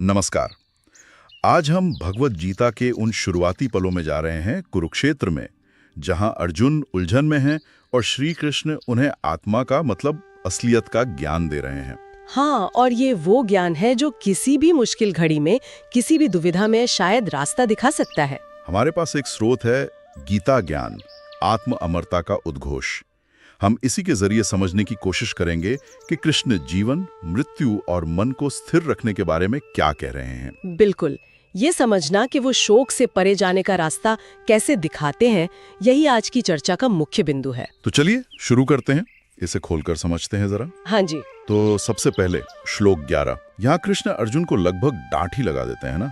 नमस्कार। आज हम भगवत गीता के उन शुरुआती पलों में जा रहे हैं कुरुक्षेत्र में, जहां अर्जुन उलझन में हैं और श्री कृष्ण उन्हें आत्मा का मतलब असलियत का ज्ञान दे रहे हैं। हाँ, और ये वो ज्ञान है जो किसी भी मुश्किल घड़ी में, किसी भी दुविधा में शायद रास्ता दिखा सकता है। हमारे पास एक स्रोत है, गीता ज्ञान, आत्म अमरता का उद्घोष। हम इसी के जरिए समझने की कोशिश करेंगे कि कृष्ण जीवन, मृत्यु और मन को स्थिर रखने के बारे में क्या कह रहे हैं। बिल्कुल, ये समझना कि वो शोक से परे जाने का रास्ता कैसे दिखाते हैं, यही आज की चर्चा का मुख्य बिंदु है। तो चलिए शुरू करते हैं, इसे खोलकर समझते हैं जरा। हाँ जी। तो सबसे पहले श्लोक 11। यहाँ कृष्ण अर्जुन को लगभग डांट ही लगा देते हैं ना।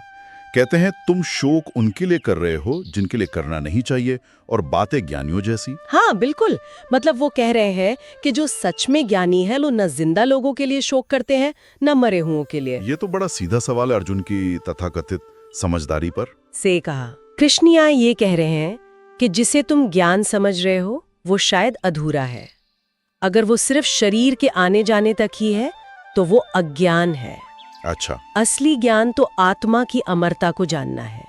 कहते हैं, तुम शोक उनके लिए कर रहे हो जिनके लिए करना नहीं चाहिए, और बातें ज्ञानियों जैसी। हाँ बिल्कुल, मतलब वो कह रहे हैं कि जो सच में ज्ञानी है वो न जिंदा लोगों के लिए शोक करते हैं न मरे हुओं के लिए। ये तो बड़ा सीधा सवाल है अर्जुन की तथाकथित समझदारी पर से कहा। कृष्ण यहाँ ये कह रहे हैं कि जिसे तुम ज्ञान समझ रहे हो वो शायद अधूरा है। अगर वो सिर्फ शरीर के आने जाने तक ही है तो वो अज्ञान है। अच्छा। असली ज्ञान तो आत्मा की अमरता को जानना है।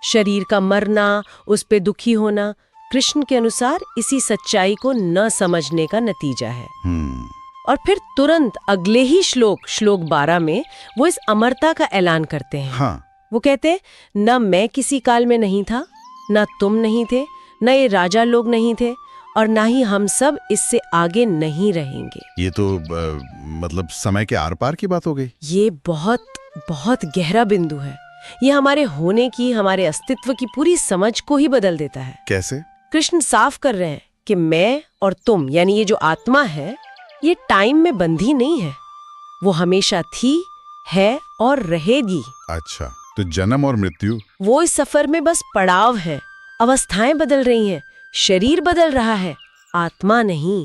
शरीर का मरना, उस पे दुखी होना, कृष्ण के अनुसार इसी सच्चाई को न समझने का नतीजा है। और फिर तुरंत अगले ही श्लोक 12 में वो इस अमरता का ऐलान करते हैं। हाँ। वो कहते हैं, न मैं किसी काल में नहीं था, न तुम नहीं थे, न ये राजा लोग नहीं थे, और ना ही हम सब इससे आगे नहीं रहेंगे। ये तो मतलब समय के आर पार की बात हो गई। ये बहुत बहुत गहरा बिंदु है। ये हमारे होने की, हमारे अस्तित्व की पूरी समझ को ही बदल देता है। कैसे? कृष्ण साफ कर रहे हैं कि मैं और तुम, यानी ये जो आत्मा है, ये टाइम में बंधी नहीं है। वो हमेशा थी, है और रहेगी। अच्छा, तो जन्म और मृत्यु, वो इस सफर में बस पड़ाव है। अवस्थाएं बदल रही हैं, शरीर बदल रहा है, आत्मा नहीं।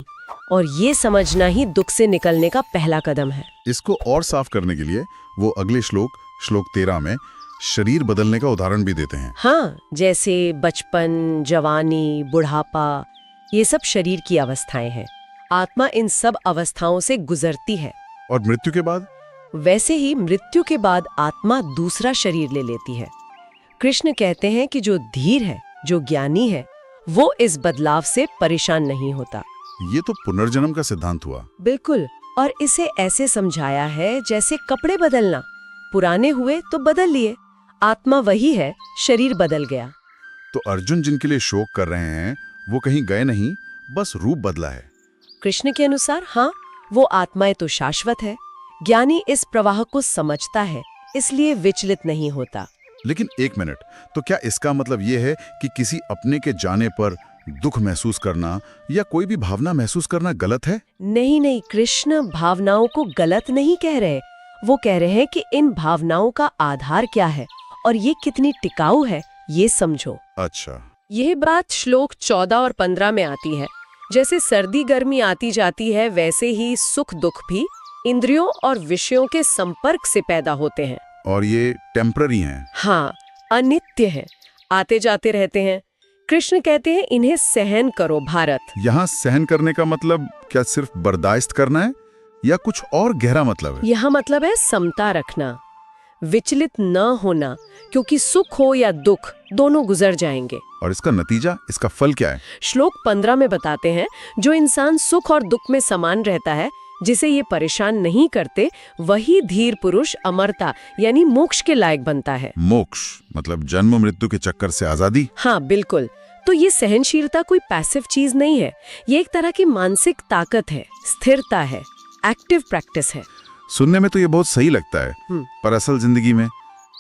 और ये समझना ही दुख से निकलने का पहला कदम है। इसको और साफ करने के लिए वो अगले श्लोक 13 में शरीर बदलने का उदाहरण भी देते हैं। हाँ, जैसे बचपन, जवानी, बुढ़ापा, ये सब शरीर की अवस्थाएं हैं। आत्मा इन सब अवस्थाओं से गुजरती है। और मृत्यु के बाद? वैसे ही मृत्यु के बाद आत्मा दूसरा शरीर ले लेती है। कृष्ण कहते हैं कि जो धीर है, जो ज्ञानी है, वो इस बदलाव से परेशान नहीं होता। ये तो पुनर्जन्म का सिद्धांत हुआ। बिल्कुल, और इसे ऐसे समझाया है जैसे कपड़े बदलना, पुराने हुए तो बदल लिए, आत्मा वही है, शरीर बदल गया। तो अर्जुन जिनके लिए शोक कर रहे हैं वो कहीं गए नहीं, बस रूप बदला है। कृष्ण के अनुसार हाँ, वो आत्माएं तो शाश्वत है। ज्ञानी इस प्रवाह को समझता है, इसलिए विचलित नहीं होता। लेकिन एक मिनट, तो क्या इसका मतलब ये है कि किसी अपने के जाने पर दुख महसूस करना या कोई भी भावना महसूस करना गलत है? नहीं नहीं, कृष्ण भावनाओं को गलत नहीं कह रहे। वो कह रहे हैं कि इन भावनाओं का आधार क्या है और ये कितनी टिकाऊ है, ये समझो। अच्छा। यह बात श्लोक 14 और 15 में आती है। जैसे सर्दी गर्मी आती जाती है, वैसे ही सुख दुख भी इंद्रियों और विषयों के संपर्क से पैदा होते हैं। और ये टेम्पररी हैं। हाँ, अनित्य हैं, आते जाते रहते हैं। कृष्ण कहते हैं, इन्हें सहन करो भारत। यहाँ सहन करने का मतलब क्या सिर्फ बर्दाश्त करना है या कुछ और गहरा मतलब है? यहाँ मतलब है समता रखना, विचलित न होना, क्योंकि सुख हो या दुख दोनों गुजर जाएंगे। और इसका नतीजा, इसका फल क्या है? श्लोक 15 में बताते हैं, जो इंसान सुख और दुख में समान रहता है, जिसे ये परेशान नहीं करते, वही धीर पुरुष अमरता यानी मोक्ष के लायक बनता है। मोक्ष मतलब जन्म मृत्यु के चक्कर से आजादी? हाँ बिल्कुल। तो ये सहनशीलता कोई पैसिव चीज नहीं है, ये एक तरह की मानसिक ताकत है, स्थिरता है, एक्टिव प्रैक्टिस है। सुनने में तो ये बहुत सही लगता है, पर असल जिंदगी में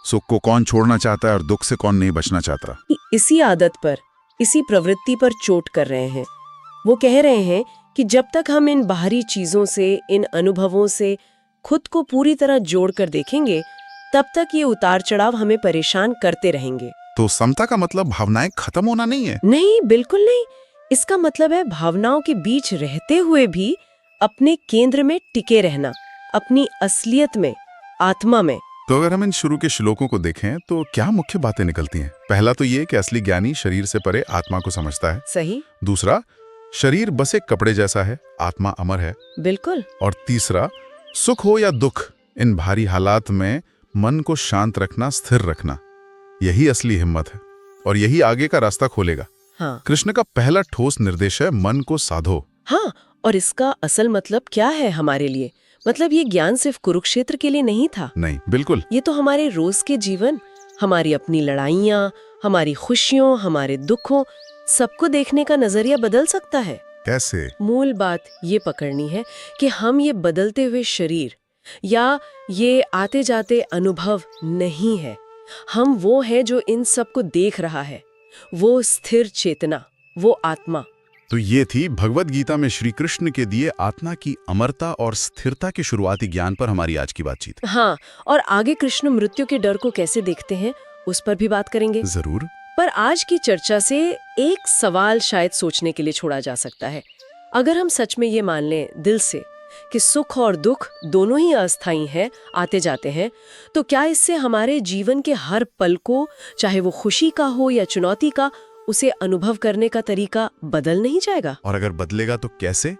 सुख को कौन छोड़ना चाहता है और दुख से कौन नहीं बचना चाहता? इसी आदत पर, इसी प्रवृत्ति पर चोट कर रहे हैं। वो कह रहे हैं कि जब तक हम इन बाहरी चीजों से, इन अनुभवों से खुद को पूरी तरह जोड़कर देखेंगे, तब तक ये उतार चढ़ाव हमें परेशान करते रहेंगे। तो समता का मतलब भावनाएं खत्म होना नहीं है? नहीं, बिल्कुल नहीं। इसका मतलब है भावनाओं के बीच रहते हुए भी अपने केंद्र में टिके रहना, अपनी असलियत में, आत्मा में। तो अगर हम इन शुरू के श्लोकों को देखें तो क्या मुख्य बातें निकलती हैं? पहला तो ये कि असली ज्ञानी शरीर से परे आत्मा को समझता है। सही। दूसरा, शरीर बस एक कपड़े जैसा है, आत्मा अमर है। बिल्कुल। और तीसरा, सुख हो या दुख, इन भारी हालात में मन को शांत रखना, स्थिर रखना, यही असली हिम्मत है और यही आगे का रास्ता खोलेगा। हाँ कृष्ण का पहला ठोस निर्देश है मन को साधो। हाँ, और इसका असल मतलब क्या है हमारे लिए? मतलब ये ज्ञान सिर्फ कुरुक्षेत्र के लिए नहीं था। नहीं, बिल्कुल। ये तो हमारे रोज के जीवन, हमारी अपनी लड़ाइयाँ, हमारी खुशियों, हमारे दुखों, सबको देखने का नजरिया बदल सकता है। कैसे? मूल बात ये पकड़नी है कि हम ये बदलते हुए शरीर या ये आते जाते अनुभव नहीं है। हम वो हैं जो इन सब को देख रहा है, वो स्थिर चेतना, वो आत्मा। तो ये थी भगवत गीता में श्री कृष्ण के दिए आत्मा की अमरता और स्थिरता के शुरुआती ज्ञान पर हमारी आज की बातचीत। हाँ, और आगे कृष्ण मृत्यु के डर को कैसे देखते हैं उस पर भी बात करेंगे। जरूर। पर आज की चर्चा से एक सवाल शायद सोचने के लिए छोड़ा जा सकता है। अगर हम सच में ये मान लें दिल से कि सुख और दुख दोनों ही अस्थायी हैं, आते जाते हैं, तो क्या इससे हमारे जीवन के हर पल को, चाहे वो खुशी का हो या चुनौती का, उसे अनुभव करने का तरीका बदल नहीं जाएगा? और अगर बदलेगा तो कैसे?